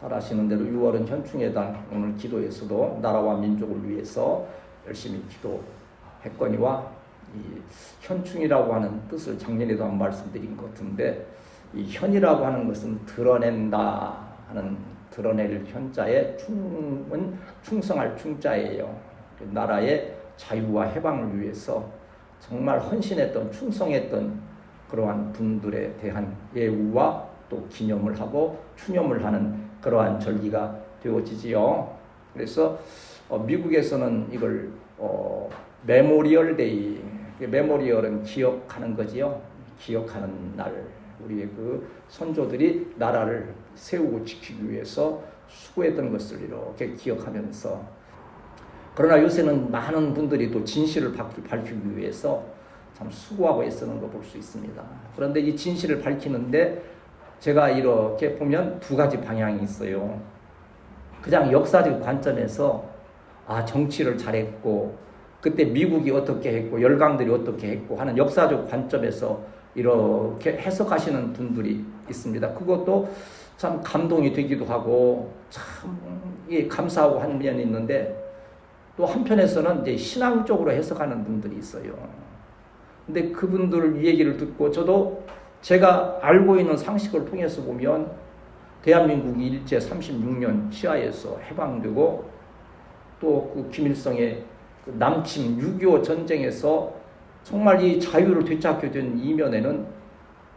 잘 아시는 대로 6월은 현충예단 오늘 기도에서도 나라와 민족을 위해서 열심히 기도했거니와 이 현충이라고 하는 뜻을 작년에도 한번 말씀드린 것 같은데 이 현이라고 하는 것은 드러낸다 하는 드러낼 현자의 충은 충성할 충자예요. 나라의 자유와 해방을 위해서 정말 헌신했던 충성했던 그러한 분들에 대한 예우와 또 기념을 하고 추념을 하는 그러한 절기가 되어지지요. 그래서 미국에서는 이걸 메모리얼 데이, 메모리얼은 기억하는 거지요. 기억하는 날, 우리의 그 선조들이 나라를 세우고 지키기 위해서 수고했던 것을 이렇게 기억하면서, 그러나 요새는 많은 분들이 또 진실을 밝히기 위해서 참 수고하고 애쓰는 거 볼 수 있습니다. 그런데 이 진실을 밝히는데 제가 이렇게 보면 두 가지 방향이 있어요. 그냥 역사적 관점에서 정치를 잘했고 그때 미국이 어떻게 했고 열강들이 어떻게 했고 하는 역사적 관점에서 이렇게 해석하시는 분들이 있습니다. 그것도 참 감동이 되기도 하고 참 감사하고 한 면이 있는데 또 한편에서는 이제 신앙적으로 해석하는 분들이 있어요. 근데 그분들 얘기를 듣고 저도 제가 알고 있는 상식을 통해서 보면 대한민국이 일제 36년 치하에서 해방되고 또 그 김일성의 그 남침 6.25 전쟁에서 정말 이 자유를 되찾게 된 이면에는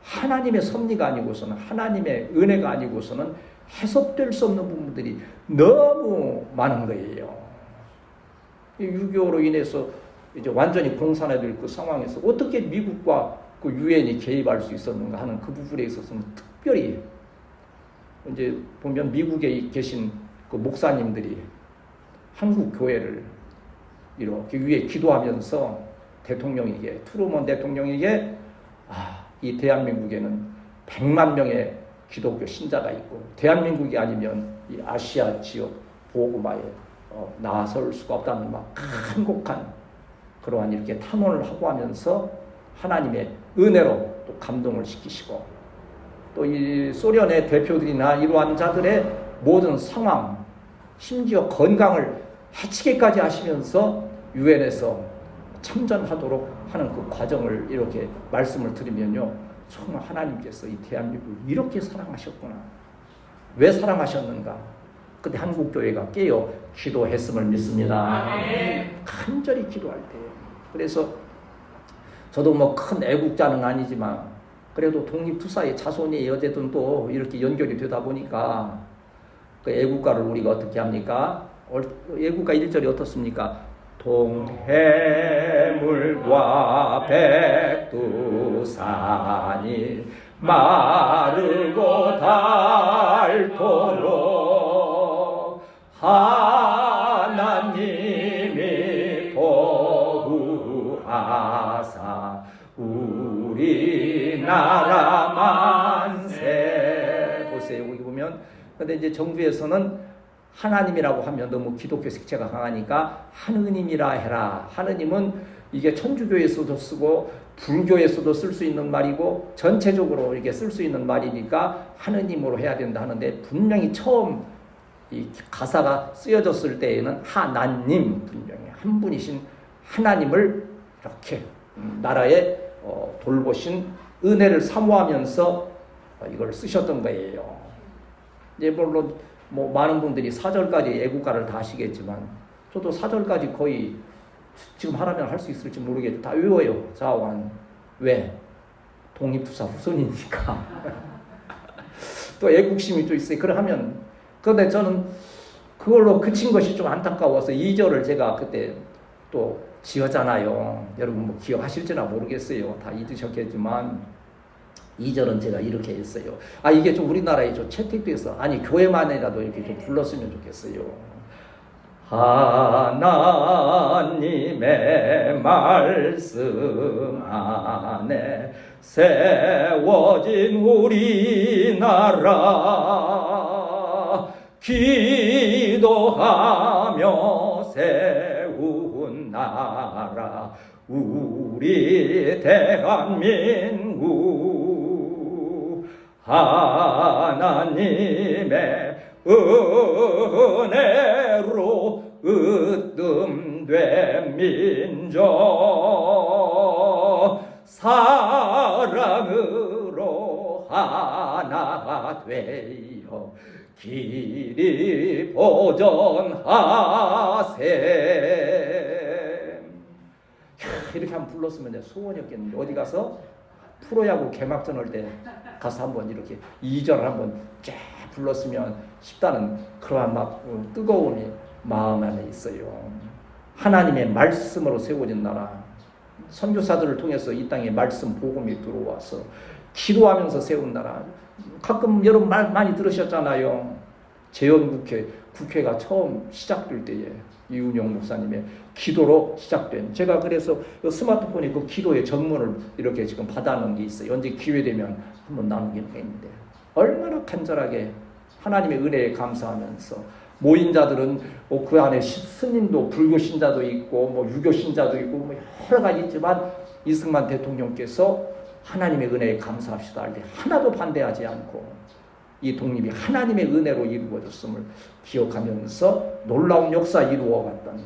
하나님의 섭리가 아니고서는 하나님의 은혜가 아니고서는 해석될 수 없는 부분들이 너무 많은 거예요. 6.25로 인해서 이제 완전히 공산화될 그 상황에서 어떻게 미국과 그 유엔이 개입할 수 있었는가 하는 그 부분에 있어서는 특별히 이제 보면 미국에 계신 그 목사님들이 한국 교회를 이렇게 위에 기도하면서 대통령에게, 트루먼 대통령에게 이 대한민국에는 100만 명의 기독교 신자가 있고 대한민국이 아니면 이 아시아 지역 복음화에 나설 수가 없다는 막 간곡한 그러한 이렇게 탄원을 하고 하면서 하나님의 은혜로 또 감동을 시키시고 또 이 소련의 대표들이나 이러한 자들의 모든 상황 심지어 건강을 해치게까지 하시면서 유엔에서 참전하도록 하는 그 과정을 이렇게 말씀을 드리면요, 정말 하나님께서 이 대한민국을 이렇게 사랑하셨구나. 왜 사랑하셨는가? 그때 한국교회가 깨어 기도했음을 믿습니다. 간절히 기도할 때. 그래서 저도 뭐 큰 애국자는 아니지만 그래도 독립투사의 자손이 어쨌든 또 이렇게 연결이 되다 보니까 그 애국가를 우리가 어떻게 합니까? 애국가 1절이 어떻습니까? 동해물과 백두산이 마르고 닳도록 하나님이 보호하사 우리나라 만세. 보세요. 여기 보면 근데 이제 정부에서는 하나님이라고 하면 너무 기독교 색채가 강하니까 하느님이라 해라. 하느님은 이게 천주교에서도 쓰고 불교에서도 쓸 수 있는 말이고 전체적으로 이렇게 쓸 수 있는 말이니까 하느님으로 해야 된다 하는데 분명히 처음 이 가사가 쓰여졌을 때에는 하나님, 분명히 한 분이신 하나님을 이렇게 나라에 돌보신 은혜를 사모하면서 이걸 쓰셨던 거예요. 이제 물론 뭐 많은 분들이 4절까지 애국가를 다 하시겠지만 저도 4절까지 거의 지금 하라면 할 수 있을지 모르겠죠. 다 외워요. 자완. 왜? 독립투사 후손이니까. 또 애국심이 또 있어요. 그러면 그런데 저는 그걸로 그친 것이 좀 안타까워서 2절을 제가 그때 또 지었잖아요. 여러분 뭐 기억하실지나 모르겠어요. 다 잊으셨겠지만 2절은 제가 이렇게 했어요. 이게 좀 우리나라에 좀 채택돼서 교회만이라도 이렇게 좀 불렀으면 좋겠어요. 하나님의 말씀 안에 세워진 우리나라 기도하며 세운 나라 우리 대한민국 하나님의 은혜로 으뜸된 민족 사랑으로 하나 되어 길이 보전하세. 이렇게 한번 불렀으면 내 소원이었겠는데 어디 가서 프로야구 개막전 할 때 가서 한번 이렇게 2절을 한번 쫙 불렀으면 싶다는 그러한 막 뜨거운 마음 안에 있어요. 하나님의 말씀으로 세워진 나라, 선교사들을 통해서 이 땅에 말씀 복음이 들어와서 기도하면서 세운 나라. 가끔 여러분 말 많이 들으셨잖아요. 재헌국회, 국회가 처음 시작될 때에 이은영 목사님의 기도로 시작된, 제가 그래서 스마트폰에 그 기도의 전문을 이렇게 지금 받아놓은 게 있어요. 언제 기회되면 한번 나누긴 했는데 얼마나 간절하게 하나님의 은혜에 감사하면서 모인 자들은 그 안에 스님도 불교 신자도 있고 유교 신자도 있고 여러 가지 있지만 이승만 대통령께서 하나님의 은혜에 감사합시다 할 때 하나도 반대하지 않고 이 독립이 하나님의 은혜로 이루어졌음을 기억하면서 놀라운 역사 이루어갔던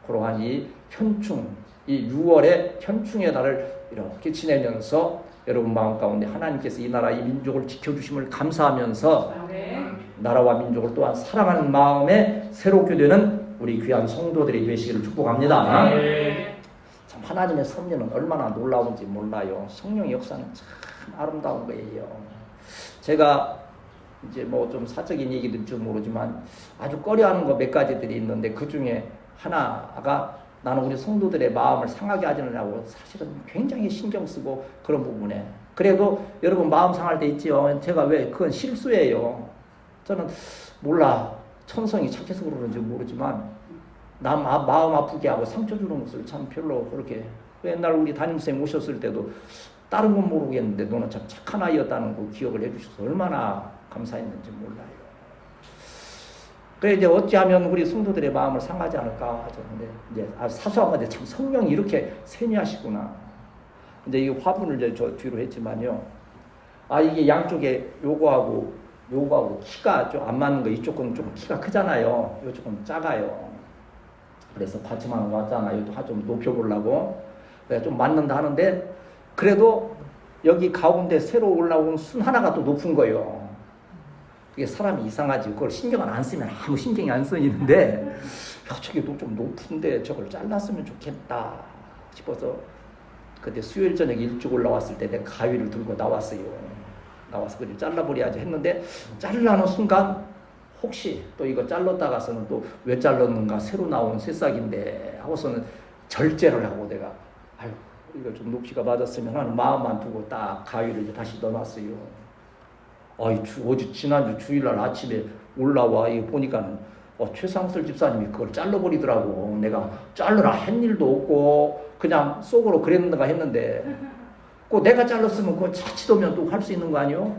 그러한 이 현충, 이 6월의 현충의 날을 이렇게 지내면서 여러분 마음 가운데 하나님께서 이 나라 이 민족을 지켜주심을 감사하면서 나라와 민족을 또한 사랑하는 마음에 새롭게 되는 우리 귀한 성도들이 되시기를 축복합니다. 참 하나님의 섭리는 얼마나 놀라운지 몰라요. 성령의 역사는 참 아름다운 거예요. 제가 이제 좀 사적인 얘기들지 모르지만 아주 꺼려하는 거 몇 가지들이 있는데 그 중에 하나가 나는 우리 성도들의 마음을 상하게 하지 않으려고 사실은 굉장히 신경 쓰고 그런 부분에, 그래도 여러분 마음 상할 때 있지요. 제가 왜 그건 실수예요. 저는 몰라 천성이 착해서 그러는지 모르지만 남 마음 아프게 하고 상처 주는 것을 참 별로 그렇게, 옛날 우리 담임선생님 오셨을 때도 다른 건 모르겠는데 너는 참 착한 아이였다는 거 기억을 해주셔서 얼마나 감사했는지 몰라요. 그래 이제 어찌하면 우리 성도들의 마음을 상하지 않을까 하죠. 근데 이제 사소한 건데 참 성령이 이렇게 세미하시구나. 이제 이 화분을 이제 저 뒤로 했지만요. 이게 양쪽에 요거하고 키가 좀 안 맞는 거, 이쪽은 좀 키가 크잖아요. 이쪽은 작아요. 그래서 받침하는 거 왔잖아요. 좀 높여보려고. 그래서 좀 맞는다 하는데 그래도 여기 가운데 새로 올라온 순 하나가 또 높은 거예요. 이게 사람이 이상하지. 그걸 신경을 안 쓰면 아무 신경이 안 쓰이는데 저게 좀 높은데 저걸 잘랐으면 좋겠다 싶어서 그때 수요일 저녁 일찍 올라왔을 때 내가 가위를 들고 나와서 그걸 잘라버려야지 했는데 자르려는 순간 혹시 또 이거 잘랐다가서는 또 왜 잘랐는가, 새로 나온 새싹인데 하고서는 절제를 하고 내가 이거 좀 높이가 맞았으면 하는 마음만 두고 딱 가위를 이제 다시 넣어놨어요. 어제 지난주 주일날 아침에 올라와 이거 보니까는 최상슬 집사님이 그걸 잘라버리더라고. 내가 자르라 한 일도 없고 그냥 속으로 그랬는가 했는데 꼭 내가 잘랐으면 그거 자칫하면 또 할 수 있는 거 아니요?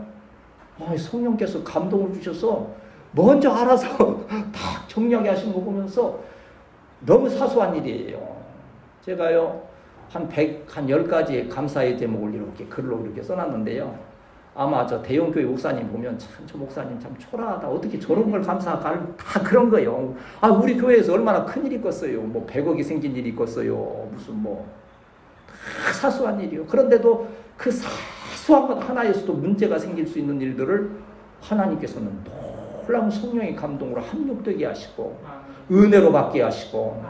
성령께서 감동을 주셔서 먼저 알아서 다 정리하게 하신 거 보면서 너무 사소한 일이에요. 제가요 한 10가지의 감사의 제목을 이렇게 글로 이렇게 써놨는데요. 아마 저 대형교회 목사님 보면 참 저 목사님 참 초라하다. 어떻게 저런 걸 감사할까? 다 그런 거예요. 우리 교회에서 얼마나 큰 일이 있겠어요. 100억이 생긴 일이 있겠어요. 무슨 다 사소한 일이요. 그런데도 그 사소한 것 하나에서도 문제가 생길 수 있는 일들을 하나님께서는 놀라운 성령의 감동으로 합력되게 하시고 은혜로 받게 하시고,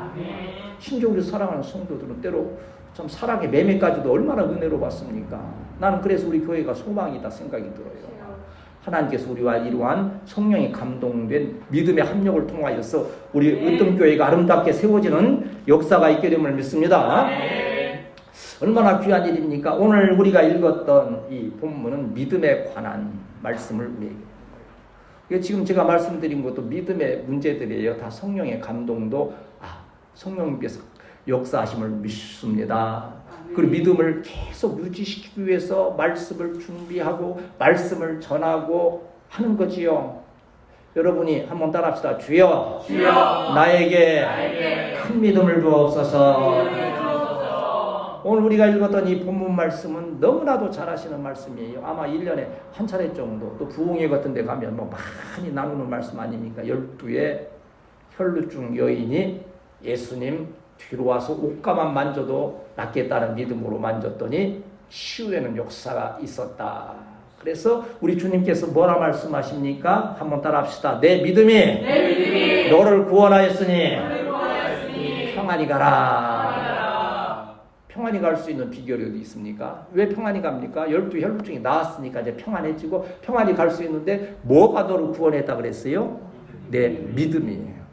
심지어 우리 사랑하는 성도들은 때로 참 사랑의 매매까지도 얼마나 은혜로 받습니까? 나는 그래서 우리 교회가 소망이다 생각이 들어요. 하나님께서 우리와 이러한 성령이 감동된 믿음의 합력을 통하여서 우리 으뜸교회가 아름답게 세워지는 역사가 있게 됨을 믿습니다. 얼마나 귀한 일입니까? 오늘 우리가 읽었던 이 본문은 믿음에 관한 말씀을 우리에게, 지금 제가 말씀드린 것도 믿음의 문제들이에요. 다 성령의 감동도 성령님께서 역사하심을 믿습니다. 그리고 믿음을 계속 유지시키기 위해서 말씀을 준비하고 말씀을 전하고 하는 거지요. 여러분이 한번 따라합시다. 주여, 나에게 큰 믿음을 주옵소서. 오늘 우리가 읽었던 이 본문 말씀은 너무나도 잘 하시는 말씀이에요. 아마 1년에 한 차례 정도, 또 부흥회 같은 데 가면 뭐 많이 나누는 말씀 아닙니까? 12의 혈루증 여인이 예수님 뒤로 와서 옷가만 만져도 낫겠다는 믿음으로 만졌더니 치유되는 역사가 있었다. 그래서 우리 주님께서 뭐라 말씀하십니까? 한번 따라합시다. 내 믿음이 너를 구원하였으니 평안히 가라. 평안히 갈 수 있는 비결이 어디 있습니까? 왜 평안히 갑니까? 12 혈루증이 나았으니까 이제 평안해지고, 평안히 갈 수 있는데 뭐가 너를 구원했다 그랬어요? 내 믿음이에요.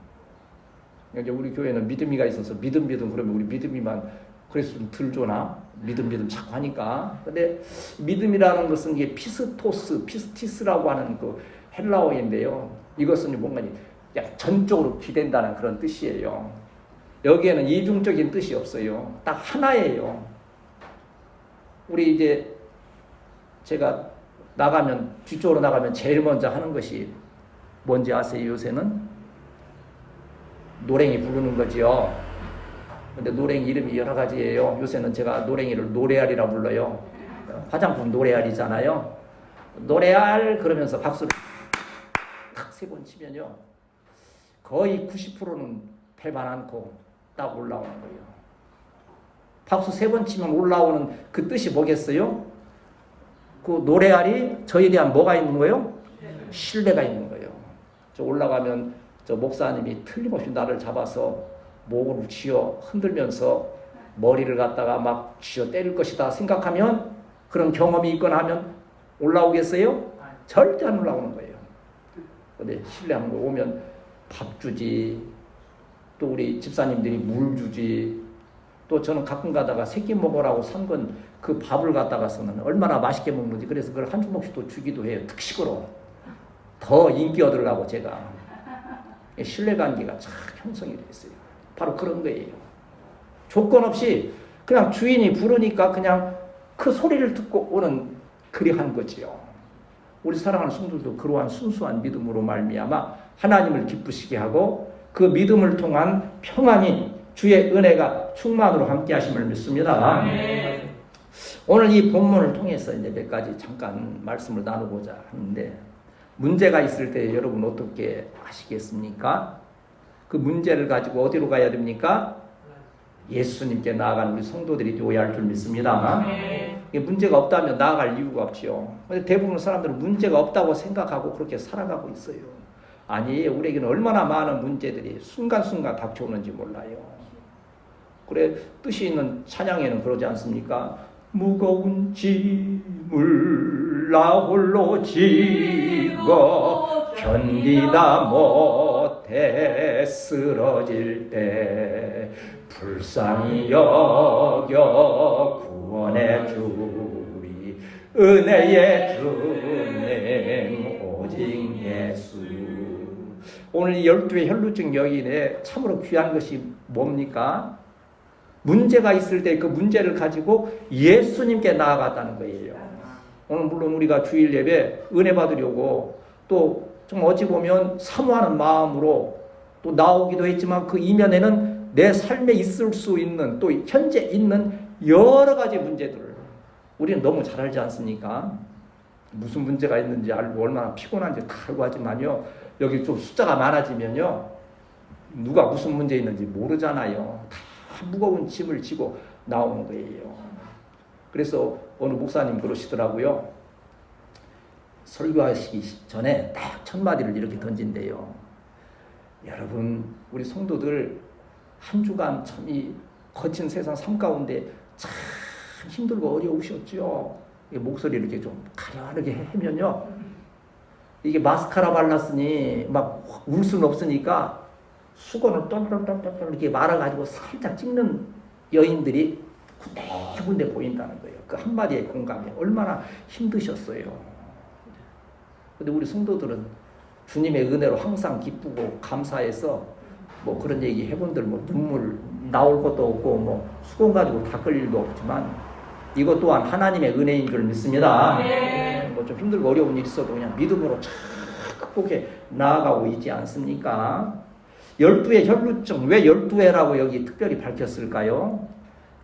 이제 우리 교회는 믿음이가 있어서 믿음 그러면 우리 믿음이만 그래서 좀 덜 좋나? 믿음 자꾸 하니까. 근데 믿음이라는 것은 이게 피스티스라고 하는 그 헬라어인데요. 이것은 뭔가 전적으로 기댄다는 그런 뜻이에요. 여기에는 이중적인 뜻이 없어요. 딱 하나예요. 우리 이제 제가 뒤쪽으로 나가면 제일 먼저 하는 것이 뭔지 아세요? 요새는 노랭이 부르는 거지요. 근데 노랭이 이름이 여러 가지예요. 요새는 제가 노랭이를 노래알이라 불러요. 화장품 노래알이잖아요. 노래알 그러면서 박수를 탁 3번 치면요, 거의 90%는 배만 않고 딱 올라오는 거예요. 박수 3번 치면 올라오는 그 뜻이 뭐겠어요? 그 노래알이 저에 대한 뭐가 있는 거예요? 신뢰가 있는 거예요. 저 올라가면 저 목사님이 틀림없이 나를 잡아서 목을 쥐어 흔들면서 머리를 갖다가 막 쥐어 때릴 것이다 생각하면, 그런 경험이 있거나 하면 올라오겠어요? 절대 안 올라오는 거예요. 근데 신뢰하는 거 오면 밥 주지, 또 우리 집사님들이 물 주지, 또 저는 가끔 가다가 새끼 먹으라고 산 건 그 밥을 갖다가서는 얼마나 맛있게 먹는지, 그래서 그걸 한 주먹씩 또 주기도 해요. 특식으로 더 인기 얻으려고. 제가 신뢰관계가 참 형성이 됐어요. 바로 그런 거예요. 조건 없이 그냥 주인이 부르니까 그냥 그 소리를 듣고 오는 그리한 거지요. 우리 사랑하는 성도들도 그러한 순수한 믿음으로 말미암아 하나님을 기쁘시게 하고, 그 믿음을 통한 평안이 주의 은혜가 충만으로 함께 하심을 믿습니다. 오늘 이 본문을 통해서 이제 몇 가지 잠깐 말씀을 나누고자 하는데, 문제가 있을 때 여러분 어떻게 하시겠습니까? 그 문제를 가지고 어디로 가야 됩니까? 예수님께 나아가는 우리 성도들이 되어야 할 줄 믿습니다. 문제가 없다면 나아갈 이유가 없지요. 근데 대부분 사람들은 문제가 없다고 생각하고 그렇게 살아가고 있어요. 아니에요. 우리에게는 얼마나 많은 문제들이 순간순간 닥쳐오는지 몰라요. 그래, 뜻이 있는 찬양에는 그러지 않습니까? 무거운 짐을 나 홀로 지고 견디다 못해 쓰러질 때 불쌍히 여겨 구원해 주리 은혜의 주님 오직 예수. 오늘 이 12의 혈루증 여인의 참으로 귀한 것이 뭡니까? 문제가 있을 때 그 문제를 가지고 예수님께 나아갔다는 거예요. 오늘 물론 우리가 주일 예배 은혜 받으려고 또 좀 어찌 보면 사모하는 마음으로 또 나오기도 했지만, 그 이면에는 내 삶에 있을 수 있는 또 현재 있는 여러 가지 문제들을 우리는 너무 잘 알지 않습니까? 무슨 문제가 있는지 알고 얼마나 피곤한지 다 알고 하지만요, 여기 좀 숫자가 많아지면요, 누가 무슨 문제 있는지 모르잖아요. 다 무거운 짐을 지고 나오는 거예요. 그래서 어느 목사님 그러시더라고요. 설교하시기 전에 딱 첫 마디를 이렇게 던진대요. 여러분, 우리 성도들 한 주간 참 이 거친 세상 삶 가운데 참 힘들고 어려우셨죠. 목소리를 이렇게 좀 가련하게 하면요, 이게 마스카라 발랐으니 막 울 수는 없으니까 수건을 똘똘똘똘 이렇게 말아가지고 살짝 찍는 여인들이 군데군데 보인다는 거예요. 그 한마디의 공감이 얼마나 힘드셨어요. 근데 우리 성도들은 주님의 은혜로 항상 기쁘고 감사해서 뭐 그런 얘기 해본들 뭐 눈물 나올 것도 없고 뭐 수건 가지고 닦을 일도 없지만, 이것 또한 하나님의 은혜인 줄 믿습니다. 뭐 좀 힘들고 어려운 일 있어도 그냥 믿음으로 쫙 극복해 나아가고 있지 않습니까? 12의 혈루증, 왜 12회라고 여기 특별히 밝혔을까요?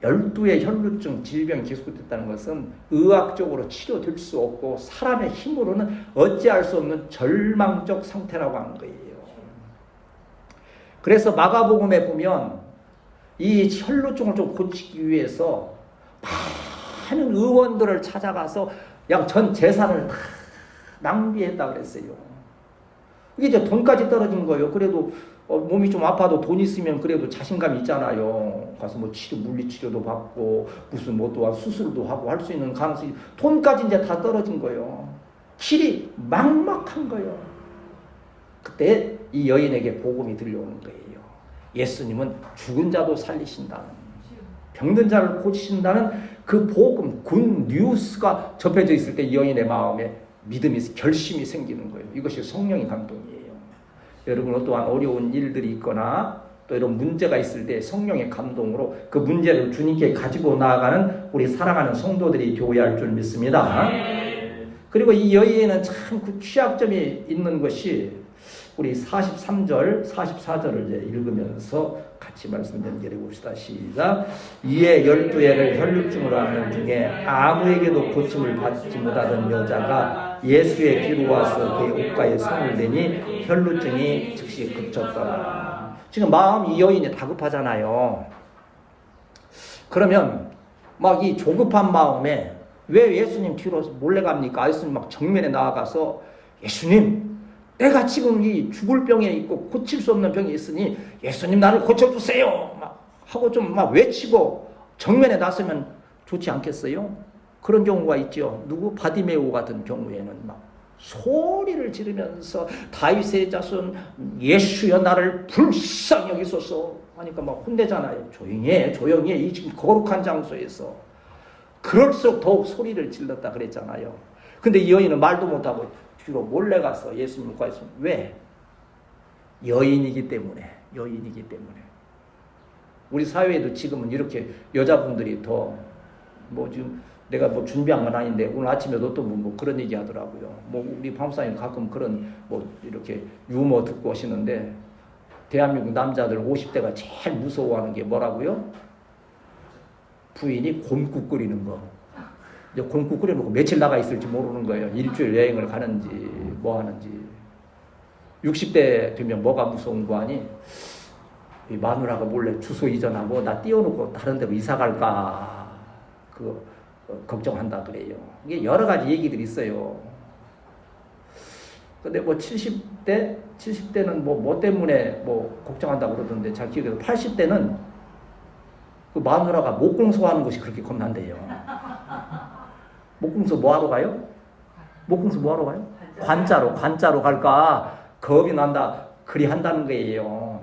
12의 혈루증 질병이 계속됐다는 것은 의학적으로 치료될 수 없고 사람의 힘으로는 어찌할 수 없는 절망적 상태라고 하는 거예요. 그래서 마가복음에 보면 이 혈루증을 좀 고치기 위해서 많은 의원들을 찾아가서 양 전 재산을 다 낭비했다 그랬어요. 이게 이제 돈까지 떨어진 거예요. 그래도 몸이 좀 아파도 돈 있으면 그래도 자신감이 있잖아요. 가서 뭐 물리치료도 받고 무슨 뭐 또한 수술도 하고 할 수 있는 가능성이, 돈까지 이제 다 떨어진 거예요. 길이 막막한 거예요. 그때 이 여인에게 복음이 들려오는 거예요. 예수님은 죽은 자도 살리신다는, 병든 자를 고치신다는 그 복음, 굿 뉴스가 접해져 있을 때 이 여인의 마음에 믿음이, 결심이 생기는 거예요. 이것이 성령의 감동이에요. 여러분 또한 어려운 일들이 있거나 또 이런 문제가 있을 때 성령의 감동으로 그 문제를 주님께 가지고 나아가는 우리 사랑하는 성도들이 교회할 줄 믿습니다. 그리고 이 여인에는 참 그 취약점이 있는 것이, 우리 43절, 44절을 이제 읽으면서 같이 말씀 연결해 봅시다. 시작. 이에 12해를 혈루증으로 앓는 중에 아무에게도 고침을 받지 못하던 여자가 예수의 뒤로 와서 그의 옷가에 손을 대니 혈루증이 즉시 그쳤더라. 지금 마음이, 이 여인이 다급하잖아요. 그러면 막 이 조급한 마음에 왜 예수님 뒤로 몰래 갑니까? 예수님 막 정면에 나아가서 예수님, 내가 지금 이 죽을 병에 있고 고칠 수 없는 병이 있으니 예수님 나를 고쳐주세요 막 하고 좀 막 외치고 정면에 나서면 좋지 않겠어요? 그런 경우가 있죠. 누구? 바디메오 같은 경우에는 막 소리를 지르면서 다윗의 자손 예수여 나를 불쌍히 여기소서 하니까 막 혼내잖아요. 조용히 해, 조용히 해. 이 지금 거룩한 장소에서. 그럴수록 더욱 소리를 질렀다 그랬잖아요. 근데 이 여인은 말도 못하고 뒤로 몰래 가서 예수님 과에서. 왜? 여인이기 때문에. 여인이기 때문에. 우리 사회에도 지금은 이렇게 여자분들이 더 뭐 지금 내가 뭐 준비한 건 아닌데 오늘 아침에도 또 뭐 그런 얘기 하더라고요. 뭐 우리 방사님 가끔 그런 뭐 이렇게 유머 듣고 오시는데, 대한민국 남자들 50대가 제일 무서워하는 게 뭐라고요? 부인이 곰국 끓이는 거. 이제 곰국 끓여놓고 며칠 나가 있을지 모르는 거예요. 일주일 여행을 가는지 뭐 하는지. 60대 되면 뭐가 무서운 거 아니? 이 마누라가 몰래 주소 이전하고 나 띄워놓고 다른 데로 이사 갈까 그거 걱정한다 그래요. 이게 여러 가지 얘기들이 있어요. 근데 뭐 70대는 뭐 때문에 뭐 걱정한다고 그러던데 잘 기억해서 80대는 그 마누라가 목공소 하는 것이 그렇게 겁난대요. 목공소 뭐 하러 가요? 목공소 뭐 하러 가요? 관자로 갈까 겁이 난다. 그리 한다는 거예요.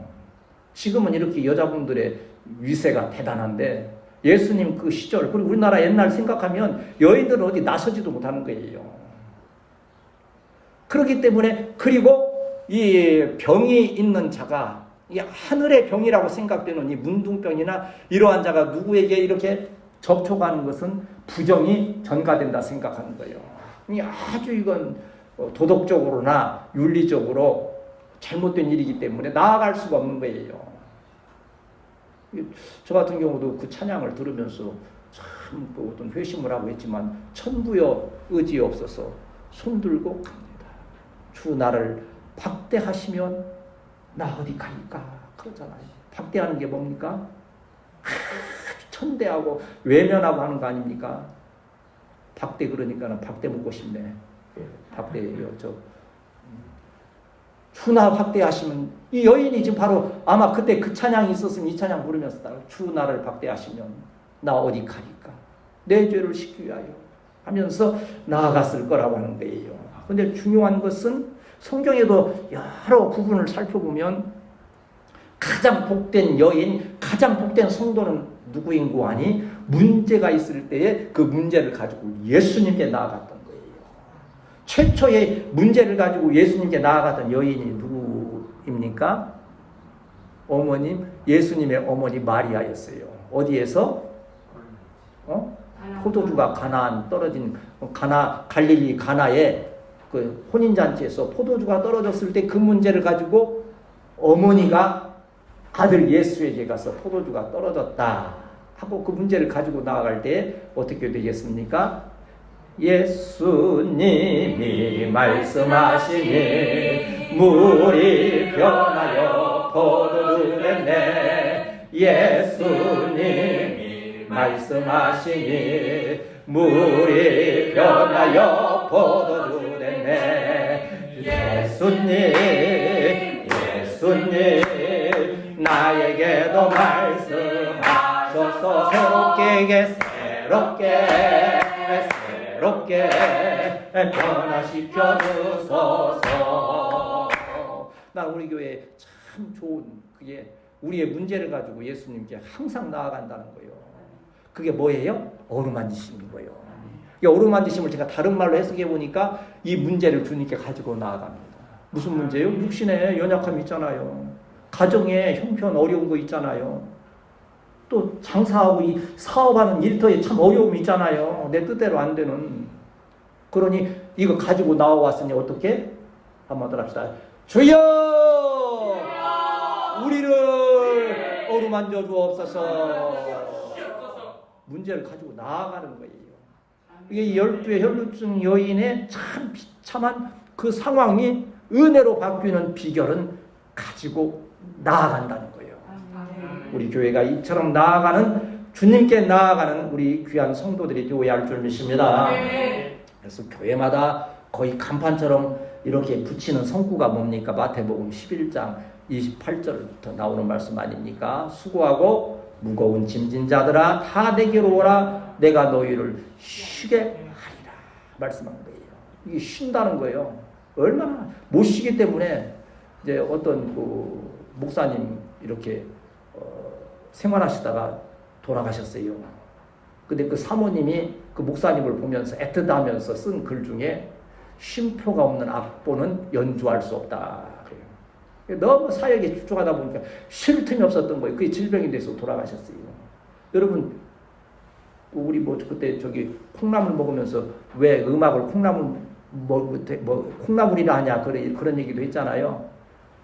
지금은 이렇게 여자분들의 위세가 대단한데, 예수님 그 시절, 그리고 우리나라 옛날 생각하면 여인들은 어디 나서지도 못하는 거예요. 그렇기 때문에, 그리고 이 병이 있는 자가, 이 하늘의 병이라고 생각되는 이 문둥병이나 이러한 자가 누구에게 이렇게 접촉하는 것은 부정이 전가된다 생각하는 거예요. 아주 이건 도덕적으로나 윤리적으로 잘못된 일이기 때문에 나아갈 수가 없는 거예요. 저 같은 경우도 그 찬양을 들으면서 참 어떤 회심을 하고 했지만, 천부여 의지 없어서 손들고 갑니다. 주 나를 박대하시면 나 어디 가니까 그러잖아요. 박대하는 게 뭡니까? 천대하고 외면하고 하는 거 아닙니까? 박대 그러니까는 박대 먹고 싶네. 박대요. 주나 박대하시면, 이 여인이 지금 바로 아마 그때 그 찬양이 있었으면 이 찬양 부르면서 주 나를 박대하시면 나 어디 가니까 내 죄를 씻기 위하여 하면서 나아갔을 거라고 하는 거예요. 그런데 중요한 것은 성경에도 여러 부분을 살펴보면 가장 복된 여인, 가장 복된 성도는 누구인고 하니, 문제가 있을 때에 그 문제를 가지고 예수님께 나아갔던 거예요. 최초의 문제를 가지고 예수님께 나아갔던 여인이 누구입니까? 어머님, 예수님의 어머니 마리아였어요. 어디에서? 포도주가 가나안 떨어진 갈릴리 가나에 그 혼인잔치에서 포도주가 떨어졌을 때 그 문제를 가지고 어머니가 아들 예수에게 가서 포도주가 떨어졌다. 하고 그 문제를 가지고 나아갈 때 어떻게 되겠습니까? 예수님이 말씀하시니 물이 변하여 포도주 됐네. 예수님이 말씀하시니 물이 변하여 포도주 됐네. 예수님 나에게도 말씀하셔서 새롭게 변화시켜 주소서. 난 우리 교회 참 좋은 그게 우리의 문제를 가지고 예수님께 항상 나아간다는 거예요. 그게 뭐예요? 어루만지심인 거예요. 이 어루만지심을 제가 다른 말로 해석해 보니까 이 문제를 주님께 가지고 나아갑니다. 무슨 문제요? 육신에 연약함이 있잖아요. 가정에 형편 어려운 거 있잖아요. 또 장사하고 이 사업하는 일터에 참 어려움이 있잖아요. 내 뜻대로 안 되는. 그러니 이거 가지고 나와왔으니 어떻게? 한번 더 합시다. 주여! 우리를 어루만져 주옵소서. 문제를 가지고 나아가는 거예요. 이게 12의 혈루증 여인의 참 비참한 그 상황이 은혜로 바뀌는 비결은 가지고 나아간다는 거예요. 우리 교회가 이처럼 나아가는, 주님께 나아가는 우리 귀한 성도들이 되어야 할 줄 믿습니다. 그래서 교회마다 거의 간판처럼 이렇게 붙이는 성구가 뭡니까? 마태복음 11장 28절부터 나오는 말씀 아닙니까? 수고하고 무거운 짐진 자들아 다 내게로 오라 내가 너희를 쉬게 하리라 말씀한 거예요. 이게 쉰다는 거예요. 얼마나 못 쉬기 때문에 이제 어떤 그 목사님 이렇게 생활하시다가 돌아가셨어요. 근데 그 사모님이 그 목사님을 보면서 애틋하면서 쓴 글 중에 쉼표가 없는 악보는 연주할 수 없다. 그래요. 너무 사역에 집중하다 보니까 쉴 틈이 없었던 거예요. 그게 질병이 돼서 돌아가셨어요. 여러분 우리 뭐 그때 저기 콩나물 먹으면서 왜 음악을 콩나물이라 하냐 그런 얘기도 했잖아요.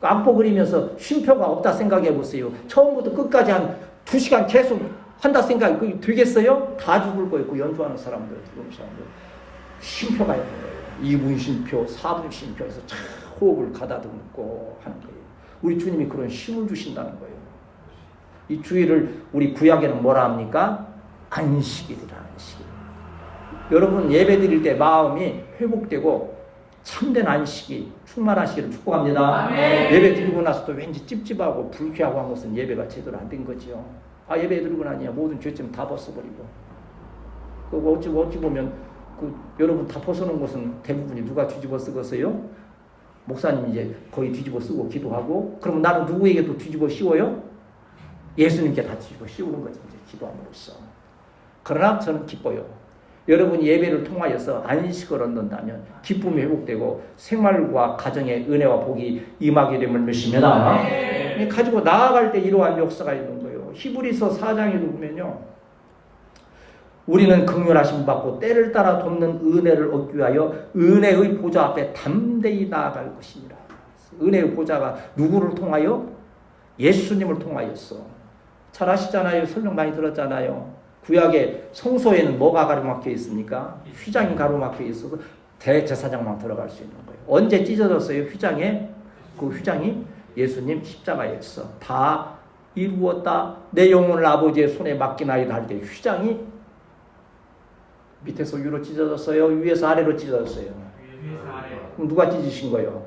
악보 그리면서 쉼표가 없다 생각해 보세요. 처음부터 끝까지 한 2시간 계속 한다 생각이 그게 되겠어요? 다 죽을 거예요. 그 연주하는 사람들, 죽은 사람들. 쉼표가 있는 거예요. 2분 쉼표, 4분 쉼표에서 참 호흡을 가다듬고 하는 거예요. 우리 주님이 그런 쉼을 주신다는 거예요. 이 주의를 우리 구약에는 뭐라 합니까? 안식일이라 안식일. 여러분 예배 드릴 때 마음이 회복되고 참된 안식이 충만하시기를 축복합니다. 아멘. 예배 드리고 나서도 왠지 찝찝하고 불쾌하고 한 것은 예배가 제대로 안 된 거지요. 예배 드리고 나니야 모든 죄점 다 벗어버리고. 그거 어찌 보면 여러분 다 벗어놓은 것은 대부분이 누가 뒤집어 쓰겠어요? 목사님이 이제 거의 뒤집어 쓰고 기도하고. 그러면 나는 누구에게 또 뒤집어 씌워요? 예수님께 다 뒤집어 씌우는 거지 이제 기도함으로써. 그러나 저는 기뻐요. 여러분이 예배를 통하여서 안식을 얻는다면 기쁨이 회복되고 생활과 가정의 은혜와 복이 임하게 됨을 믿습니다. 네. 가지고 나아갈 때 이러한 역사가 있는 거예요. 히브리서 4장에 보면요. 우리는 긍휼하심 받고 때를 따라 돕는 은혜를 얻기 위하여 은혜의 보좌 앞에 담대히 나아갈 것입니다. 은혜의 보좌가 누구를 통하여? 예수님을 통하였어. 잘 아시잖아요. 설명 많이 들었잖아요. 구약의 성소에는 뭐가 가로막혀 있습니까? 휘장이 가로막혀 있어서 대제사장만 들어갈 수 있는 거예요. 언제 찢어졌어요? 휘장에? 그 휘장이 예수님 십자가에서 다 이루었다. 내 영혼을 아버지의 손에 맡기나이다 할 때 휘장이 밑에서 위로 찢어졌어요? 위에서 아래로 찢어졌어요? 그럼 누가 찢으신 거예요?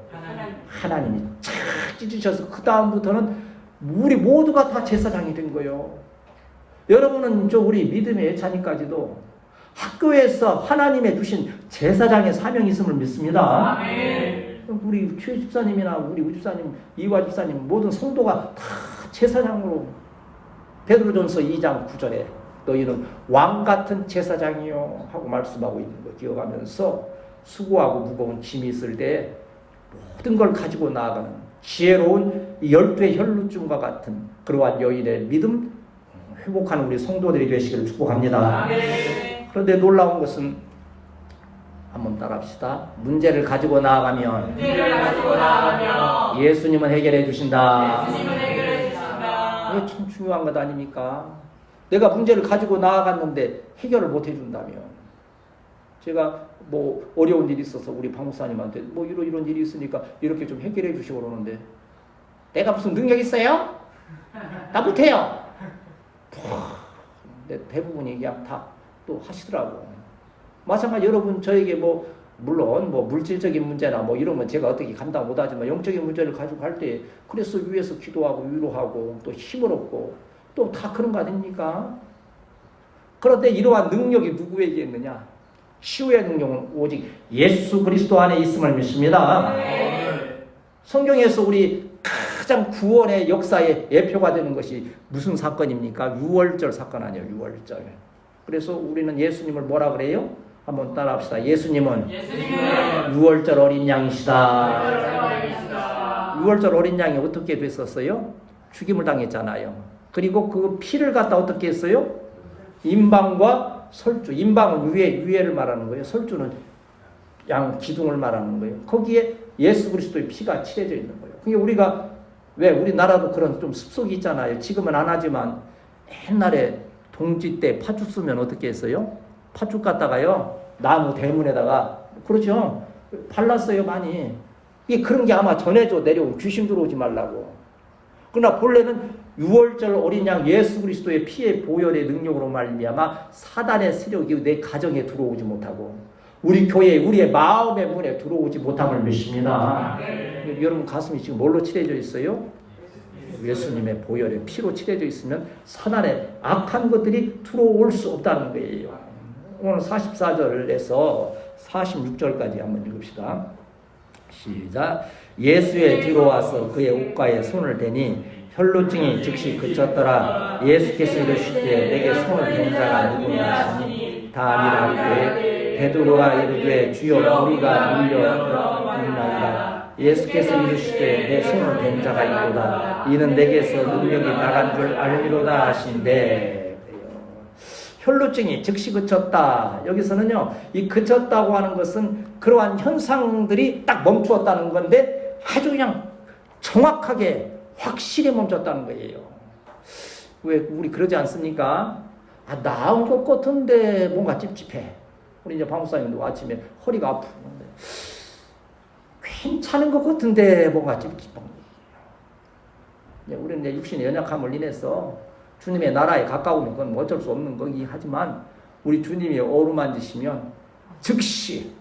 하나님이 착 찢으셔서 그 다음부터는 우리 모두가 다 제사장이 된 거예요. 여러분은 우리 믿음의 애찬이까지도 학교에서 하나님의 주신 제사장의 사명이 있음을 믿습니다. 아멘. 우리 최 집사님이나 우리 우 집사님, 이화 집사님 모든 성도가 다 제사장으로 베드로전서 2장 9절에 너희는 왕같은 제사장이요 하고 말씀하고 있는 거 기억하면서 수고하고 무거운 짐이 있을 때 모든 걸 가지고 나아가는 지혜로운 12의 혈루증과 같은 그러한 여인의 믿음 회복하는 우리 성도들이 되시기를 축복합니다. 아멘. 그런데 놀라운 것은 한번 따라합시다. 문제를 가지고 나아가면 예수님은 해결해 주신다. 이게 참 중요한 것 아닙니까? 내가 문제를 가지고 나아갔는데 해결을 못 해준다면, 제가 뭐 어려운 일이 있어서 우리 박목사님한테 뭐 이런 일이 있으니까 이렇게 좀 해결해 주시고 그러는데, 내가 무슨 능력 있어요? 나 못해요. 근데 대부분이 그냥 다 또 하시더라고. 마찬가지 여러분, 저에게 뭐 물론 뭐 물질적인 문제나 뭐 이런 건 제가 어떻게 감당 못하지만 영적인 문제를 가지고 갈 때 그래서 위에서 기도하고 위로하고 또 힘을 얻고 또 다 그런 거 아닙니까? 그런데 이러한 능력이 누구에게 있느냐? 치유의 능력은 오직 예수 그리스도 안에 있음을 믿습니다. 성경에서 우리 가장 구원의 역사의 예표가 되는 것이 무슨 사건입니까? 유월절 사건 아니에요. 유월절. 그래서 우리는 예수님을 뭐라 그래요? 한번 따라합시다. 예수님은 유월절 어린 양이시다. 유월절 어린 양이 어떻게 됐었어요? 죽임을 당했잖아요. 그리고 그 피를 갖다 어떻게 했어요? 임방과 설주. 임방은 유해를 말하는 거예요. 설주는 양 기둥을 말하는 거예요. 거기에 예수 그리스도의 피가 칠해져 있는 거예요. 그게 우리가 왜 우리나라도 그런 좀 습속이 있잖아요. 지금은 안 하지만 옛날에 동지 때 팥죽 쓰면 어떻게 했어요? 팥죽 갖다가요 나무 대문에다가, 그렇죠, 발랐어요 많이. 이게 그런 게 아마 전해져 내려온, 귀신 들어오지 말라고. 그러나 본래는 유월절 어린 양 예수 그리스도의 피의 보혈의 능력으로 말미암아 사단의 세력이 내 가정에 들어오지 못하고 우리 교회, 우리의 마음의 문에 들어오지 못함을 믿습니다. 여러분 가슴이 지금 뭘로 칠해져 있어요? 예수님의 보혈의 피로 칠해져 있으면 사단의 악한 것들이 들어올 수 없다는 거예요. 오늘 44절에서 46절까지 한번 읽읍시다. 시작. 예수의 뒤로 와서 그의 옷가에 손을 대니 혈루증이 즉시 그쳤더라. 예수께서 이르시되 내게 손을 댄 자가 누구냐 하시니 다 아니라 베드로가 이르되 주여 우리가 물려있나이다. 예수께서 이르시되 내 손을 댄 자가 있도다. 이는 내게서 능력이 나간 줄 알미로다 하신대. 혈루증이 즉시 그쳤다. 여기서는요, 이 그쳤다고 하는 것은 그러한 현상들이 딱 멈추었다는 건데 아주 그냥 정확하게 확실히 멈췄다는 거예요. 왜 우리 그러지 않습니까? 나은 것 같은데 뭔가 찝찝해. 우리 이제 박목사님도 아침에 허리가 아프는데 괜찮은 것 같은데 뭔가 찝찝한 거예요. 우리는 이제 육신의 연약함을 인해서 주님의 나라에 가까우면 그건 어쩔 수 없는 거긴 하지만 우리 주님이 어루만지시면 즉시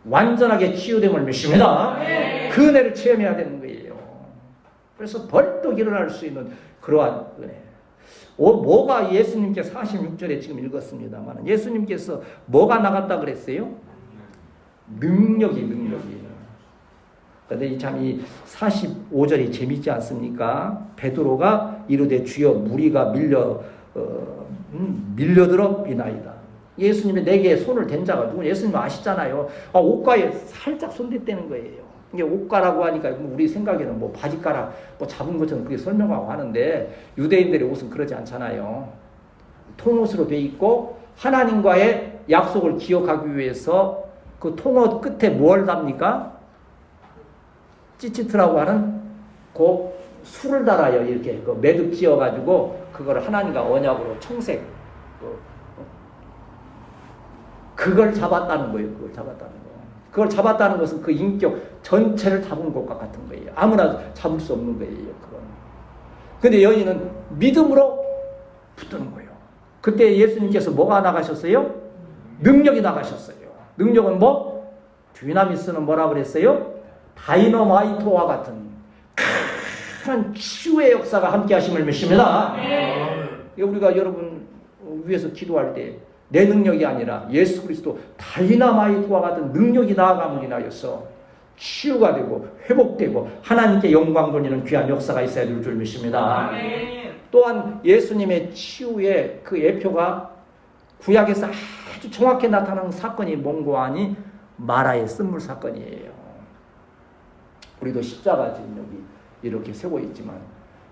완전하게 치유됨을 믿습니다. 그 은혜를 체험해야 되는 거예요. 그래서 벌떡 일어날 수 있는 그러한 은혜. 뭐가 예수님께서 46절에 지금 읽었습니다만 예수님께서 뭐가 나갔다 그랬어요? 능력이. 그런데 참 이 45절이 재밌지 않습니까? 베드로가 이르되 주여 무리가 밀려들어 이나이다. 예수님이 내게 손을 댄 자가 누구냐? 예수님 아시잖아요. 옷가에 살짝 손댔다는 거예요. 이게 옷가라고 하니까 우리 생각에는 뭐 바지가락 뭐 잡은 것처럼 그렇게 설명하고 하는데 유대인들의 옷은 그러지 않잖아요. 통옷으로 돼 있고 하나님과의 약속을 기억하기 위해서 그 통옷 끝에 뭘 답니까? 찌찌트라고 하는 그 술을 달아요. 이렇게 그 매듭 지어가지고 그걸 하나님과 언약으로 청색 그걸 잡았다는 거예요. 그걸 잡았다는 것은 그 인격 전체를 잡은 것과 같은 거예요. 아무나 잡을 수 없는 거예요. 그건. 근데 여인은 믿음으로 붙드는 거예요. 그때 예수님께서 뭐가 나가셨어요? 능력이 나가셨어요. 능력은 뭐? 듀나미스는 뭐라 그랬어요? 다이너마이트와 같은 큰 치유의 역사가 함께 하심을 믿습니다. 우리가 여러분 위해서 기도할 때 내 능력이 아니라 예수 그리스도 다이너마이트와 같은 능력이 나아감을 인하여서 치유가 되고 회복되고 하나님께 영광 돌리는 귀한 역사가 있어야 될 줄 믿습니다. 또한 예수님의 치유의 그 예표가 구약에서 아주 정확히 나타나는 사건이 뭔고 하니 마라의 쓴물 사건이에요. 우리도 십자가 지금 여기 이렇게 세고 있지만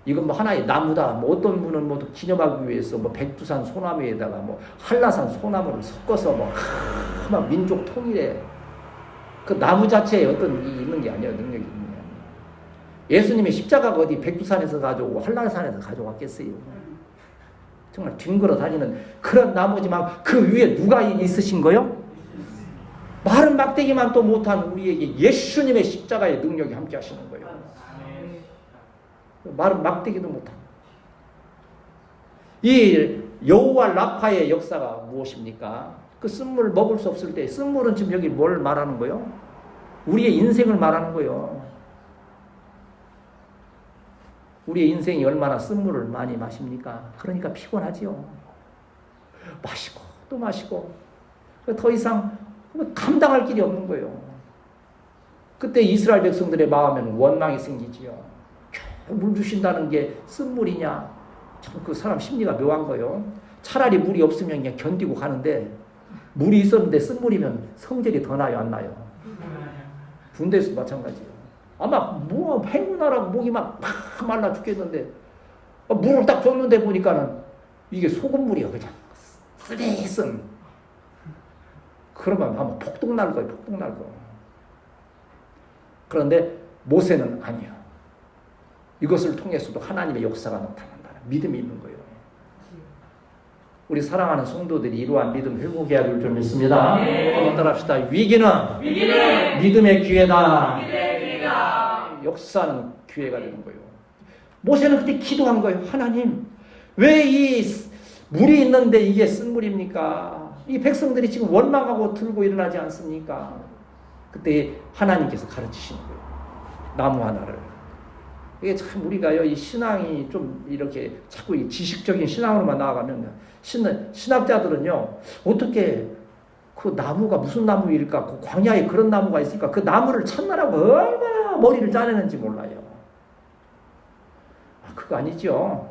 이건 뭐 하나의 나무다. 뭐 어떤 분은 뭐 기념하기 위해서 뭐 백두산 소나무에다가 뭐 한라산 소나무를 섞어서 막 민족 통일에 그 나무 자체에 어떤 이 있는 게 아니에요. 능력이 있는 게 아니에요. 예수님이 십자가가 어디 백두산에서 가져오고 한라산에서 가져왔겠어요. 정말 뒹굴어 다니는 그런 나무지만 그 위에 누가 있으신 거요? 마른 막대기만 또 못한 우리에게 예수님의 십자가의 능력이 함께 하시는 거예요. 마른 막대기도 못한. 이 여호와 라파의 역사가 무엇입니까? 그 쓴물 먹을 수 없을 때, 쓴물은 지금 여기 뭘 말하는 거예요? 우리의 인생을 말하는 거예요. 우리의 인생이 얼마나 쓴물을 많이 마십니까? 그러니까 피곤하지요. 마시고 또 마시고 더 이상 감당할 길이 없는 거예요. 그때 이스라엘 백성들의 마음에는 원망이 생기지요. 물 주신다는 게 쓴물이냐? 참 그 사람 심리가 묘한 거예요. 차라리 물이 없으면 그냥 견디고 가는데 물이 있었는데 쓴물이면 성질이 더 나요, 안 나요? 군대에서도 마찬가지예요. 아마 뭐 행군하라고 목이 막 말라 죽겠는데 물을 딱 줬는데 보니까는 이게 소금물이야, 그냥 쓰리쓴. 그러면 아마 폭동 날 거예요, 폭동 날 거. 그런데 모세는 아니야. 이것을 통해서도 하나님의 역사가 나타난다. 믿음이 있는 거예요. 우리 사랑하는 성도들이 이러한 믿음 회복해야 될 줄 믿습니다. 한번 따라합시다. 위기는 믿음의 기회다. 역사는 기회가 되는 거예요. 모세는 그때 기도한 거예요. 하나님, 왜 이 물이 있는데 이게 쓴물입니까? 이 백성들이 지금 원망하고 들고 일어나지 않습니까? 그때 하나님께서 가르치시는 거예요. 나무 하나를. 이게 참 우리가요, 이 신앙이 좀 이렇게 자꾸 이 지식적인 신앙으로만 나아가면 신학자들은요, 어떻게 그 나무가 무슨 나무일까? 그 광야에 그런 나무가 있을까? 그 나무를 찾느라고 얼마나 머리를 짜내는지 몰라요. 그거 아니죠.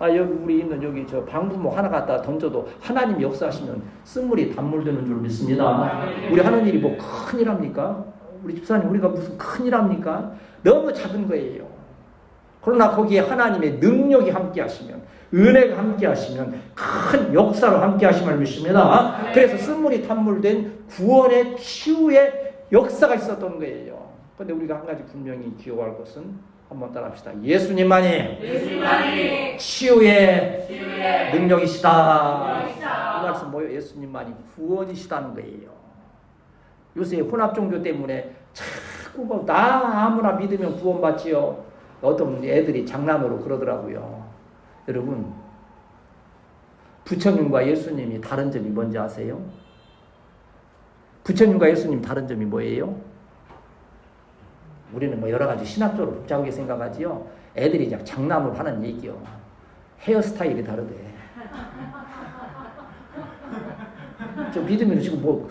여기 우리 있는 여기 저 방부모 하나 갖다 던져도 하나님 역사하시면 쓴물이 단물 되는 줄 믿습니다. 우리 하는 일이 뭐 큰일합니까? 우리 집사님 우리가 무슨 큰일합니까? 너무 작은 거예요. 그러나 거기에 하나님의 능력이 함께 하시면, 은혜가 함께 하시면 큰 역사로 함께 하심을 믿습니다. 그래서 쓴물이 단물된 구원의 치유의 역사가 있었던 거예요. 그런데 우리가 한 가지 분명히 기억할 것은, 한번 따라합시다. 예수님만이 치유의 능력이시다. 이 말씀 뭐예요? 예수님만이 구원이시다는 거예요. 요새 혼합종교 때문에 자꾸 뭐 나 아무나 믿으면 구원받지요. 어떤 애들이 장난으로 그러더라고요. 여러분, 부처님과 예수님이 다른 점이 뭔지 아세요? 부처님과 예수님 다른 점이 뭐예요? 우리는 뭐 여러 가지 신학적으로 복잡하게 생각하지요. 애들이 그냥 장난으로 하는 얘기요. 헤어스타일이 다르대. 저 믿으면 지금 뭐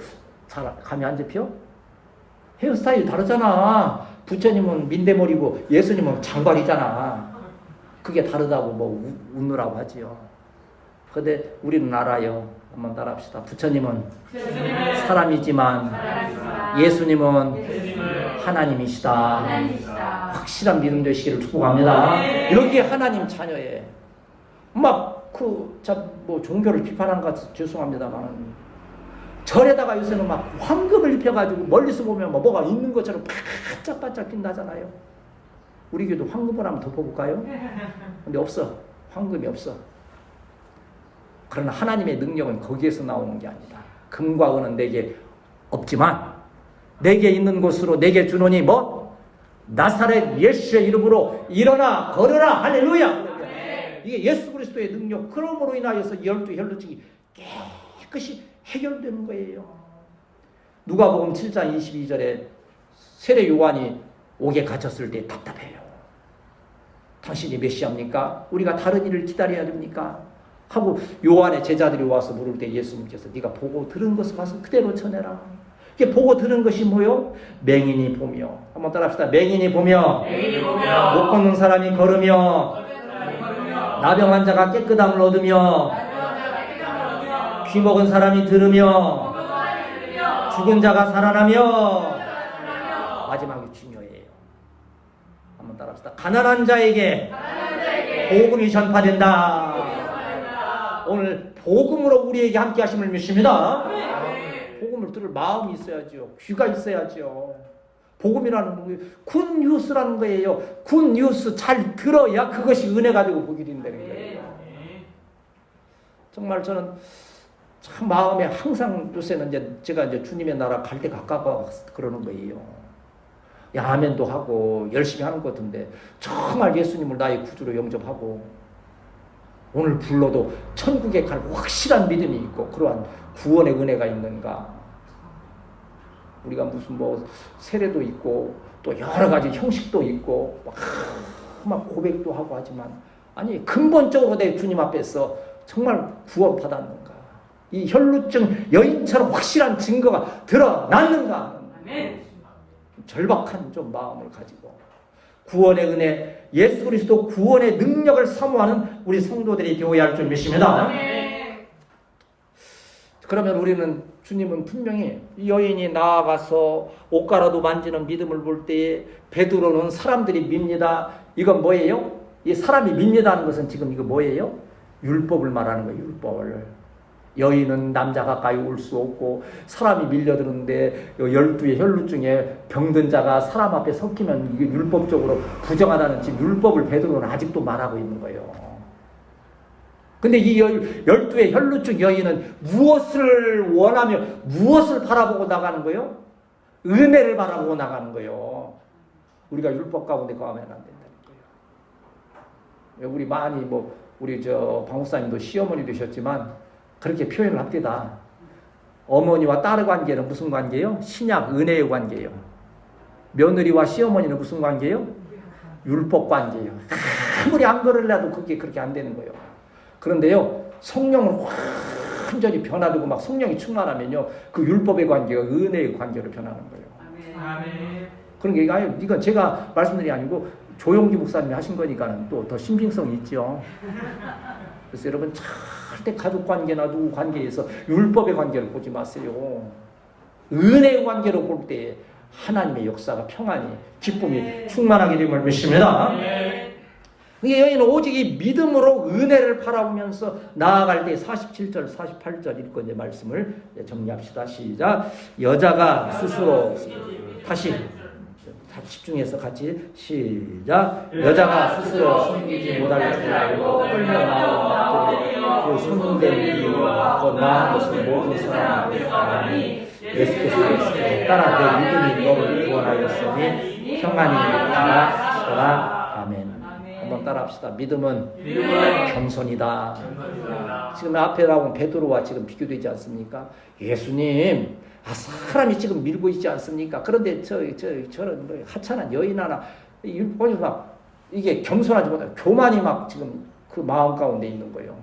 잘 감이 안 잡혀? 헤어스타일이 다르잖아. 부처님은 민대머리고 예수님은 장발이잖아. 그게 다르다고 뭐 웃느라고 하지요. 근데 우리는 알아요. 한번 따라합시다. 부처님은 사람이지만 예수님은 하나님이시다. 확실한 믿음 되시기를 축복합니다. 여기에 하나님 자녀에 막 뭐 종교를 비판하는 것 같아서 죄송합니다만 절에다가 요새는 막 황금을 입혀가지고 멀리서 보면 뭐가 있는 것처럼 반짝반짝 빛나잖아요. 우리 교도 황금을 한번 덮어볼까요? 근데 없어. 황금이 없어. 그러나 하나님의 능력은 거기에서 나오는 게 아니다. 금과 은은 내게 없지만 내게 있는 곳으로 내게 주노니 뭐? 나사렛 예수의 이름으로 일어나 걸으라. 할렐루야. 이게 예수 그리스도의 능력. 그러므로 인하여서 12 혈루증이 깨끗이 해결되는 거예요. 누가복음 7장 22절에 세례 요한이 옥에 갇혔을 때 답답해요. 당신이 메시아입니까? 우리가 다른 일을 기다려야 됩니까? 하고 요한의 제자들이 와서 물을 때 예수님께서 네가 보고 들은 것을 가서 그대로 전해라. 이게 보고 들은 것이 뭐요? 맹인이 보며. 한번 따라합시다. 맹인이 보며 못 걷는 사람이 걸으며 나병 환자가 깨끗함을 얻으며 귀 먹은 사람이 들으며 죽은 자가 살아나며 마지막이 중요해요. 한번 따라합시다. 가난한 자에게 복음이 전파된다. 오늘 복음으로 우리에게 함께 하심을 믿습니다. 복음을 들을 마음이 있어야죠. 귀가 있어야죠. 복음이라는 게 굿뉴스라는 거예요. 굿뉴스 잘 들어야 그것이 은혜가 되고 복이 된다는 거예요. 정말 저는 참 마음에 항상 요새는 제가 주님의 나라 갈 때 가까워 그러는 거예요. 아멘도 하고 열심히 하는 것 같은데 정말 예수님을 나의 구주로 영접하고 오늘 불러도 천국에 갈 확실한 믿음이 있고 그러한 구원의 은혜가 있는가? 우리가 무슨 세례도 있고 또 여러 가지 형식도 있고 막 고백도 하고 하지만 아니 근본적으로 내 주님 앞에서 정말 구원 받았는가? 이 혈루증 여인처럼 확실한 증거가 드러났는가? 절박한 좀 마음을 가지고 구원의 은혜, 예수 그리스도 구원의 능력을 사모하는 우리 성도들이 되어야 할 줄 믿습니다. 그러면 우리는 주님은 분명히 이 여인이 나아가서 옷가라도 만지는 믿음을 볼 때에 베드로는 사람들이 밉니다. 이건 뭐예요? 이 사람이 밉니다는 것은 지금 이거 뭐예요? 율법을 말하는 거예요. 율법을. 여인은 남자 가까이 올 수 없고 사람이 밀려드는데 12의 혈루증에 병든 자가 사람 앞에 섞이면 이게 율법적으로 부정하다는 지금 율법을 베드로는 아직도 말하고 있는 거예요. 근데 이 12의 혈루증 여인은 무엇을 원하며 무엇을 바라보고 나가는 거예요? 은혜를 바라보고 나가는 거예요. 우리가 율법 가운데 거하면 안 된다는 거예요. 우리 많이 우리 방목사님도 시어머니 되셨지만 그렇게 표현을 합니다. 어머니와 딸의 관계는 무슨 관계예요? 신약 은혜의 관계예요. 며느리와 시어머니는 무슨 관계예요? 율법 관계예요. 아무리 안 그러려도 그게 그렇게 안 되는 거예요. 그런데요, 성령을 완전히 변화되고 막 성령이 충만하면요, 그 율법의 관계가 은혜의 관계로 변하는 거예요. 아멘. 그런 게 이건 제가 말씀드린 게 아니고 조용기 목사님이 하신 거니까는 또 더 신빙성이 있죠. 그래서 여러분 절대 가족 관계나 누구 관계에서 율법의 관계를 보지 마세요. 은혜의 관계로 볼 때 하나님의 역사가 평안이 기쁨이 충만하게 됨을 믿습니다. 이 여인은 오직 이 믿음으로 은혜를 바라보면서 나아갈 때 47절, 48절 읽고 이제 말씀을 정리합시다. 시작. 여자가 스스로 다시 다 집중해서 같이 시작. 여자가 스스로 숨기지 못할 줄 알고 끌려 나온 그 손된 이유와 더 나은 것을 모든 사람이 예수께서 따라 내 믿음이 너를 구원하였으니 평안이 있으라. 아멘. 한번 따라합시다. 믿음은 겸손이다. 지금 앞에 나온 베드로와 지금 비교되지 않습니까? 예수님, 사람이 지금 밀고 있지 않습니까? 그런데 저런 하찮은 여인 하나 막 이게 겸손하지 못하고 교만이 막 지금 그 마음 가운데 있는 거예요.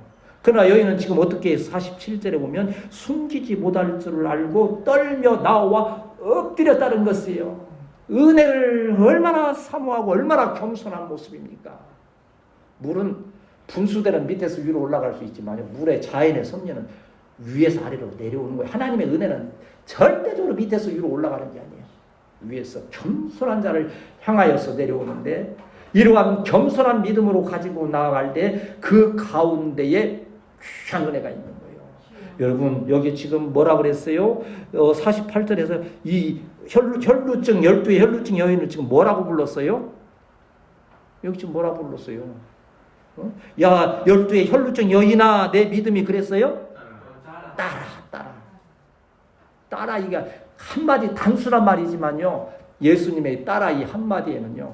그러나 여인은 지금 어떻게 47절에 보면 숨기지 못할 줄 알고 떨며 나와 엎드려 따른 것이에요. 은혜를 얼마나 사모하고 얼마나 겸손한 모습입니까? 물은 분수대는 밑에서 위로 올라갈 수 있지만 물의 자연의 섭리는 위에서 아래로 내려오는 거예요. 하나님의 은혜는 절대적으로 밑에서 위로 올라가는 게 아니에요. 위에서 겸손한 자를 향하여서 내려오는데 이러한 겸손한 믿음으로 가지고 나아갈 때 그 가운데에 귀한 은혜가 있는 거예요. 여러분 여기 지금 뭐라 그랬어요? 48절에서 이 혈루증 12의 혈루증 여인을 지금 뭐라고 불렀어요? 여기 지금 뭐라고 불렀어요? 야 12의 혈루증 여인아 내 믿음이 그랬어요? 따라 이게 한마디 단순한 말이지만요 예수님의 따라 이 한마디에는요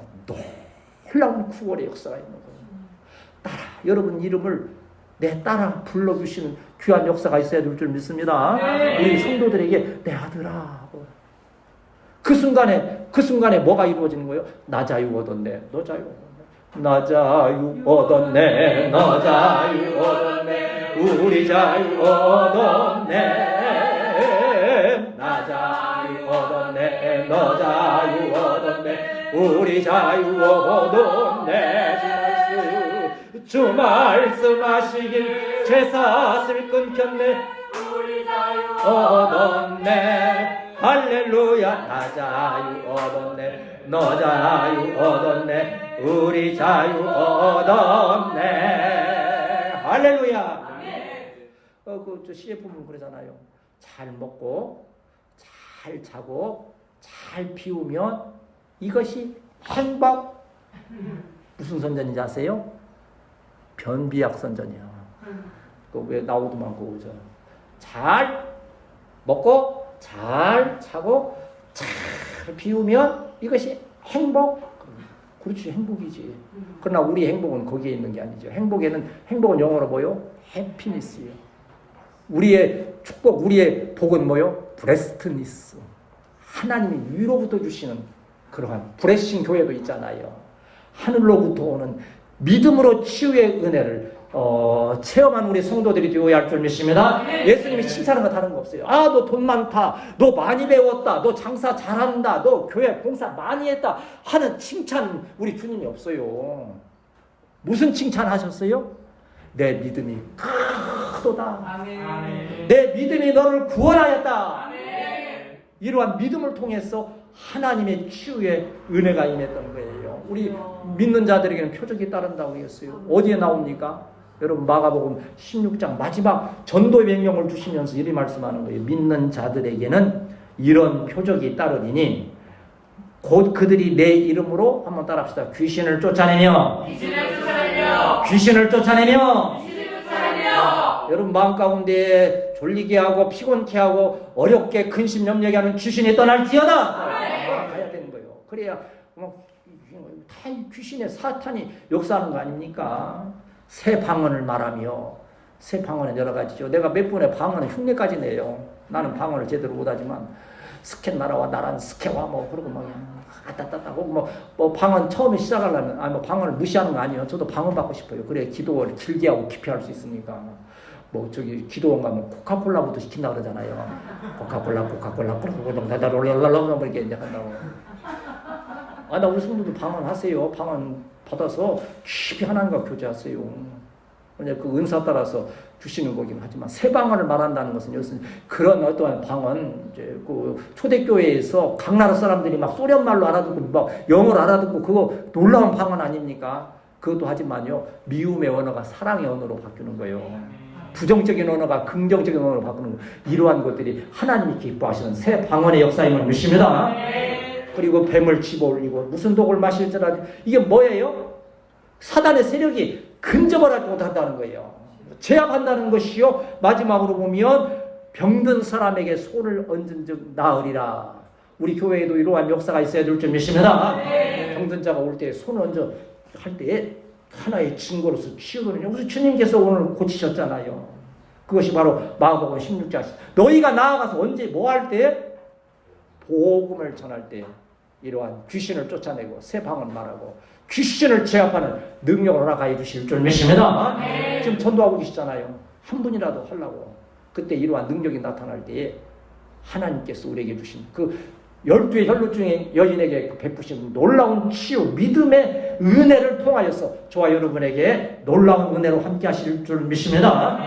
놀라운 구원의 역사가 있는 거예요. 따라 여러분 이름을 내 따라 불러주시는 귀한 역사가 있어야 될 줄 믿습니다. 우리 성도들에게 내 아들아 그 순간에 뭐가 이루어지는 거예요? 나 자유 얻었네 너 자유 얻었네 나 자유 얻었네 너 자유 얻었네 우리 자유 얻었네 나 자유 얻었네 너 자유 얻었네 우리 자유 얻었네 주 말씀하시길 죄사슬 끊겼네 우리 자유 얻었네 할렐루야 나 자유 얻었네 너 자유 얻었네 우리 자유 얻었네 할렐루야. 그 CF 보면 그러잖아요. 잘 먹고 잘 자고 잘 피우면 이것이 행복. 무슨 선전인지 아세요? 변비약 선전이야. 그 왜 나오더만 그거죠. 잘 먹고 잘 자고 잘 비우면 이것이 행복. 그렇지, 행복이지. 그러나 우리 행복은 거기에 있는 게 아니죠. 행복은 영어로 뭐요? 해피니스예요. 우리의 축복, 우리의 복은 뭐요? 브레스트니스. 하나님이 위로부터 주시는 그러한 브레싱 교회도 있잖아요. 하늘로부터 오는 믿음으로 치유의 은혜를 체험한 우리 성도들이 되어야 할 줄 믿습니다. 예수님이 칭찬한 거 다른 거 없어요. 아, 너 돈 많다, 너 많이 배웠다, 너 장사 잘한다, 너 교회 봉사 많이 했다 하는 칭찬 우리 주님이 없어요. 무슨 칭찬 하셨어요? 내 믿음이 크도다. 아멘. 내 믿음이 너를 구원하였다. 아멘. 이러한 믿음을 통해서 하나님의 치유의 은혜가 임했던 거예요. 우리 믿는 자들에게는 표적이 따른다고 했어요. 어디에 나옵니까? 여러분 마가복음 16장 마지막 전도의 명령을 주시면서 이렇게 말씀하는 거예요. 믿는 자들에게는 이런 표적이 따르리니 곧 그들이 내 이름으로 한번 따라합시다. 귀신을 쫓아내며 여러분 마음 가운데 졸리게 하고 피곤케 하고 어렵게 근심 염려게 하는 귀신이 떠날지어다. 가야 되는 거예요. 그래야 다 귀신의 사탄이 역사하는 거 아닙니까? 새 방언을 말하며, 새 방언은 여러 가지죠. 내가 몇 번의 방언은 흉내까지 내요. 나는 방언을 제대로 못하지만 스켓 나라와 나란 스케와 뭐 그러고 막 아따따따고 뭐 방언 처음에 시작하려면 뭐 방언을 무시하는 거 아니에요. 저도 방언 받고 싶어요. 그래 기도를 길게 하고 깊이 할 수 있으니까. 뭐 저기 기도원 가면 코카콜라부터 시킨다 그러잖아요. 코카콜라 이렇게 이제 한다고. 나 우리 성도들 방언하세요. 방언 받아서 깊이 하나님과 교제하세요. 그 은사 따라서 주시는 거긴 하지만 새 방언을 말한다는 것은 이것은 그런 어떠한 방언, 이제 그 초대교회에서 각 나라 사람들이 막 소련 말로 알아듣고 막 영어를 알아듣고 그거 놀라운 방언 아닙니까? 그것도 하지만요 미움의 언어가 사랑의 언어로 바뀌는 거예요. 부정적인 언어가 긍정적인 언어로 바꾸는 거. 이러한 것들이 하나님이 기뻐하시는 새 방언의 역사임을 믿습니다. 그리고 뱀을 집어올리고 무슨 독을 마실지라. 이게 뭐예요? 사단의 세력이 근접을 하지 못한다는 거예요. 제압한다는 것이요. 마지막으로 보면 병든 사람에게 손을 얹은 즉 나으리라. 우리 교회에도 이러한 역사가 있어야 될 줄 믿습니다. 병든 자가 올 때 손을 얹어 할 때 하나의 증거로서 치유거든요. 우리 주님께서 오늘 고치셨잖아요. 그것이 바로 마가복음 16장. 너희가 나아가서 언제 뭐 할 때? 복음을 전할 때 이러한 귀신을 쫓아내고 새 방언 말하고 귀신을 제압하는 능력을 허락하여 주실 줄 믿습니다. 지금 전도하고 계시잖아요. 한 분이라도 하려고. 그때 이러한 능력이 나타날 때에 하나님께서 우리에게 주신 그 12의 혈루증의 여인에게 베푸신 놀라운 치유, 믿음의 은혜를 통하여서 저와 여러분에게 놀라운 은혜로 함께 하실 줄 믿습니다.